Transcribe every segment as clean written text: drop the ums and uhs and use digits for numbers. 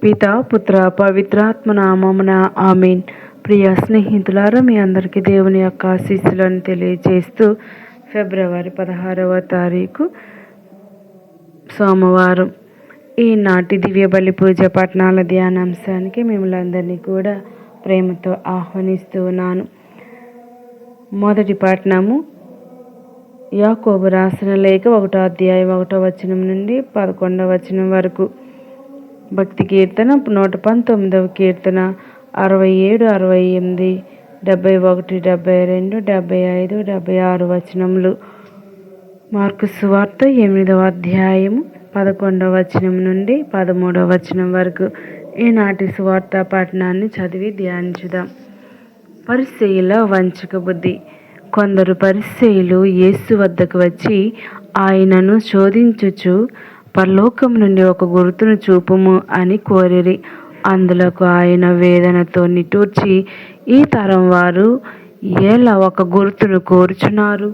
పిత పుత్ర పవిత్రాత్మ నామమున ఆమేన్. ప్రియ స్నేహితులారా, మీ అందరికీ దేవుని యొక్క ఆశీస్సులను తెలియజేస్తూ ఫిబ్రవరి 16వ తారీఖు సోమవారం ఈనాటి దివ్య బలి పూజ పట్టణాల ధ్యానాంశానికి మిమ్మల్ని అందరినీ కూడా ప్రేమతో ఆహ్వానిస్తూ ఉన్నాను. మొదటి పట్టణము యాకోబు రాసిన లేఖ 1వ అధ్యాయం 1వ వచనం నుండి 11వ వచనం వరకు. భక్తి కీర్తన 119వ కీర్తన 67, 68, 71, 72, 75, 76 వచనములు. మార్కు సువార్త 8వ అధ్యాయము 11వ వచనం నుండి 13వ వచనం వరకు. ఈనాటి సువార్త పఠనాన్ని చదివి ధ్యానించుదాం. పరిసయ్యుల వంచక బుద్ధి. కొందరు పరిసయ్యులు యేసు వద్దకు వచ్చి ఆయనను శోధించుచు, పరలోకం నుండి ఒక గుర్తును చూపుము అని కోరిరి. అందులకు ఆయన వేదనతో నిట్టూర్చి, ఈ తరం వారు ఎలా ఒక గుర్తును కోరుచున్నారు?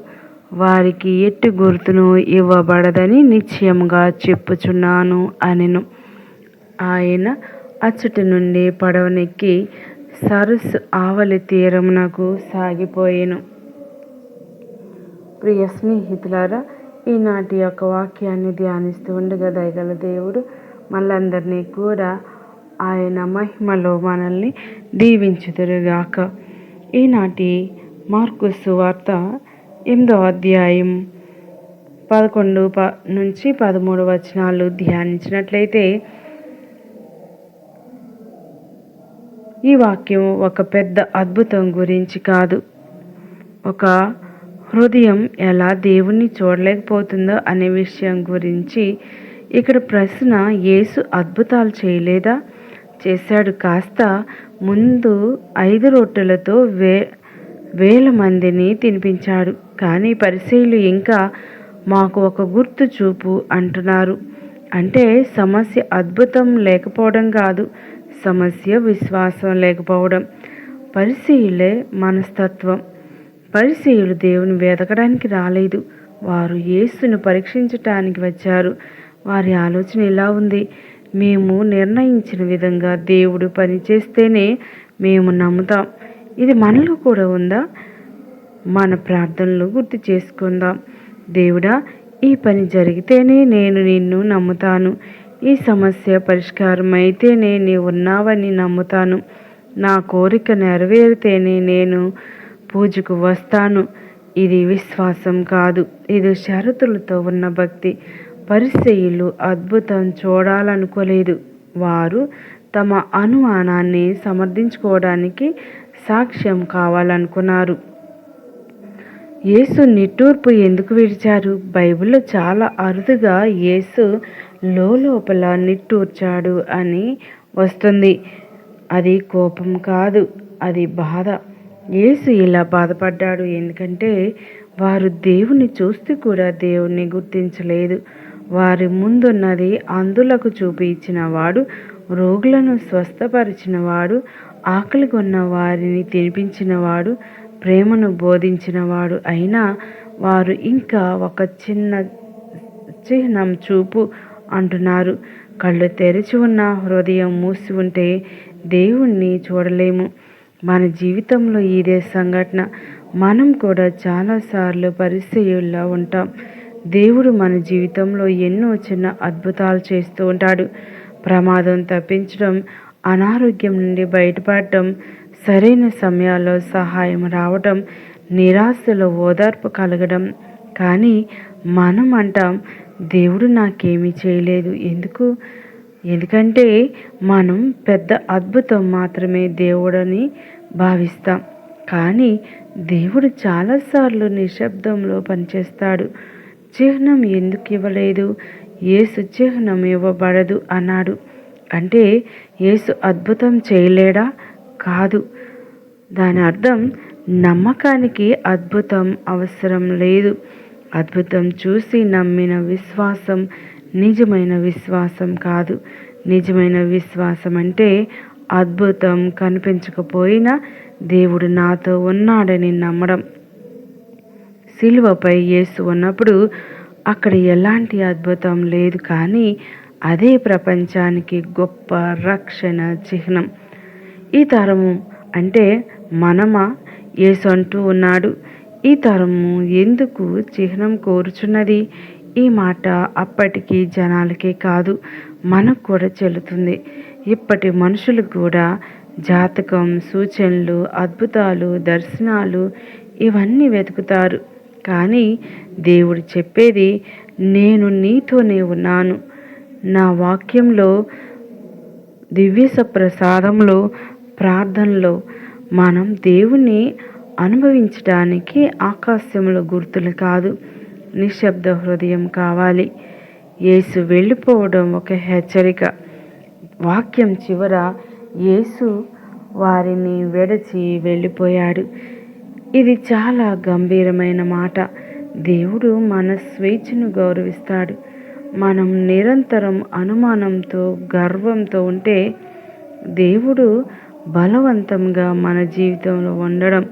వారికి ఎట్టి గుర్తును ఇవ్వబడదని నిశ్చయముగా చెప్పుచున్నాను అనెను. ఆయన అచ్చటి నుండి పడవనెక్కి సరస్సు ఆవలి తీరమునకు సాగిపోయెను. ప్రియ స్నేహితులారా, ఈనాటి యొక్క వాక్యాన్ని ధ్యానిస్తూ ఉండగా దయగల దేవుడు మనందరినీ కూడా ఆయన మహిమలో మనల్ని దీవించుదురుగాక. ఈనాటి మార్కు సువార్త 8వ అధ్యాయం 11 నుంచి 13 వచనాలు ధ్యానించినట్లయితే, ఈ వాక్యం ఒక పెద్ద అద్భుతం గురించి కాదు, ఒక హృదయం ఎలా దేవుణ్ణి చూడలేకపోతుందో అనే విషయం గురించి. ఇక్కడ ప్రశ్న, యేసు అద్భుతాలు చేయలేదా? చేశాడు. కాస్త ముందు 5 రొట్టెలతో వేల మందిని తినిపించాడు. కానీ పరిసయ్యులు ఇంకా మాకు ఒక గుర్తు చూపు అంటున్నారు. అంటే సమస్య అద్భుతం లేకపోవడం కాదు, సమస్య విశ్వాసం లేకపోవడం. పరిసయ్యులే మనస్తత్వం. పరిసయ్యులు దేవుని వెతకడానికి రాలేదు, వారు యేసును పరీక్షించటానికి వచ్చారు. వారి ఆలోచన ఇలా ఉంది: మేము నిర్ణయించిన విధంగా దేవుడు పనిచేస్తేనే మేము నమ్ముతాం. ఇది మనలో కూడా ఉందా? మన ప్రార్థనలు గుర్తు చేసుకుందాం. దేవుడా, ఈ పని జరిగితేనే నేను నిన్ను నమ్ముతాను. ఈ సమస్య పరిష్కారం అయితేనే నీవు ఉన్నావని నమ్ముతాను. నా కోరిక నెరవేరితేనే నేను పూజకు వస్తాను. ఇది విశ్వాసం కాదు, ఇది షరతులతో ఉన్న భక్తి. పరిసయ్యులు అద్భుతం చూడాలనుకోలేదు, వారు తమ అనుమానాన్ని సమర్థించుకోవడానికి సాక్ష్యం కావాలనుకున్నారు. యేసు నిట్టూర్పు ఎందుకు విడిచారు? బైబిల్లో చాలా అరుదుగా యేసు లోపల నిట్టూర్చాడు అని వస్తుంది. అది కోపం కాదు, అది బాధ. యేసు ఇలా బాధపడ్డాడు ఎందుకంటే వారు దేవుని చూస్తూ కూడా దేవుణ్ణి గుర్తించలేదు. వారి ముందున్నది అంధులకు చూపు ఇచ్చినవాడు, రోగులను స్వస్థపరిచినవాడు, ఆకలిగా ఉన్న వారిని తినిపించినవాడు, ప్రేమను బోధించినవాడు. అయినా వారు ఇంకా ఒక చిన్న చిహ్నం చూపు అంటున్నారు. కళ్ళు తెరిచి ఉన్న హృదయం మూసి ఉంటే దేవుణ్ణి చూడలేము. మన జీవితంలో ఇదే సంఘటన. మనం కూడా చాలాసార్లు పరిసయ్యుల్లా ఉంటాం. దేవుడు మన జీవితంలో ఎన్నో చిన్న అద్భుతాలు చేస్తూ ఉంటాడు. ప్రమాదం తప్పించడం, అనారోగ్యం నుండి బయటపడటం, సరైన సమయాల్లో సహాయం రావడం, నిరాశలో ఓదార్పు కలగడం. కానీ మనం అంటాం, దేవుడు నాకేమీ చేయలేదు. ఎందుకంటే మనం పెద్ద అద్భుతం మాత్రమే దేవుడని భావిస్తాం. కానీ దేవుడు చాలాసార్లు నిశ్శబ్దంలో పనిచేస్తాడు. చిహ్నం ఎందుకు ఇవ్వలేదు? యేసు చిహ్నం ఇవ్వబడదు అన్నాడు. అంటే యేసు అద్భుతం చేయలేడా? కాదు. దాని అర్థం నమ్మకానికి అద్భుతం అవసరం లేదు. అద్భుతం చూసి నమ్మిన విశ్వాసం నిజమైన విశ్వాసం కాదు. నిజమైన విశ్వాసం అంటే అద్భుతం కనిపించకపోయినా దేవుడు నాతో ఉన్నాడని నమ్మడం. శిలువపై యేసు ఉన్నప్పుడు అక్కడ ఎలాంటి అద్భుతం లేదు, కానీ అదే ప్రపంచానికి గొప్ప రక్షణ చిహ్నం. ఈ తరము అంటే మనమా? యేసు అంటూ ఉన్నాడు, ఈ తరము ఎందుకు చిహ్నం కోరుచున్నది? ఈ మాట అప్పటికి జనాలకే కాదు, మనకు కూడా చెల్లుతుంది. ఇప్పటి మనుషులు కూడా జాతకం, సూచనలు, అద్భుతాలు, దర్శనాలు ఇవన్నీ వెతుకుతారు. కానీ దేవుడు చెప్పేది, నేను నీతోనే ఉన్నాను. నా వాక్యంలో, దివ్య ప్రసాదంలో, ప్రార్థనలో మనం దేవుణ్ణి అనుభవించడానికి ఆకాశంలో గుర్తులు కాదు, నిశ్శబ్ద హృదయం కావాలి. యేసు వెళ్ళిపోవడం ఒక హెచ్చరిక. వాక్యం చివర యేసు వారిని విడిచి వెళ్ళిపోయాడు. ఇది చాలా గంభీరమైన మాట. దేవుడు మన స్వేచ్ఛను గౌరవిస్తాడు. మనం నిరంతరం అనుమానంతో, గర్వంతో ఉంటే దేవుడు బలవంతంగా మన జీవితంలో ఉండడం.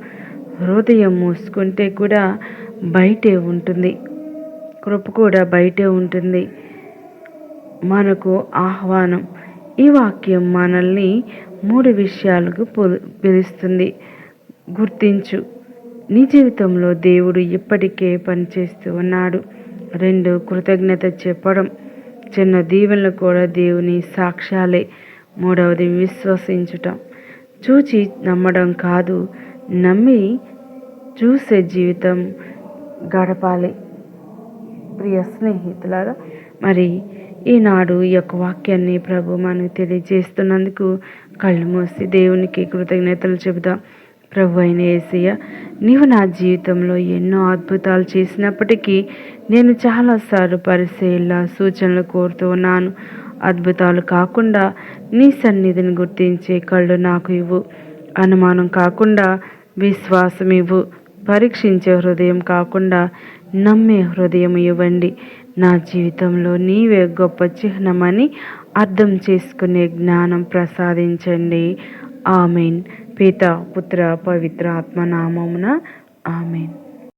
హృదయం మూసుకుంటే కూడా బయటే ఉంటుంది, కృప కూడా బయటే ఉంటుంది. మనకు ఆహ్వానం. ఈ వాక్యం మనల్ని 3 విషయాలకు పిలుస్తుంది. గుర్తించు, నీ జీవితంలో దేవుడు ఇప్పటికే పనిచేస్తూ ఉన్నాడు. 2, కృతజ్ఞత చెప్పడం. చిన్న దీవెనలు కూడా దేవుని సాక్ష్యాలే. 3వది, విశ్వసించటం. చూచి నమ్మడం కాదు, నమ్మి చూసే జీవితం గడపాలి. ప్రియ స్నేహితులారా, మరి ఈనాడు ఈ యొక్క వాక్యాన్ని ప్రభు మనకు తెలియజేస్తున్నందుకు కళ్ళు మూసి దేవునికి కృతజ్ఞతలు చెబుదాం. ప్రభు అయిన యేసయ్య, నీవు నా జీవితంలో ఎన్నో అద్భుతాలు చేసినప్పటికీ నేను చాలాసార్లు పరిశీలన, సూచనలు కోరుతూ ఉన్నాను. అద్భుతాలు కాకుండా నీ సన్నిధిని గుర్తించే కళ్ళు నాకు ఇవ్వు. అనుమానం కాకుండా విశ్వాసం ఇవ్వు. పరీక్షించే హృదయం కాకుండా నమ్మే హృదయం ఇవ్వండి. నా జీవితంలో నీవే గొప్ప చిహ్నమని అర్థం చేసుకునే జ్ఞానం ప్రసాదించండి. ఆమెన్. పిత, పుత్ర, పవిత్ర ఆత్మ నామమున ఆమెన్.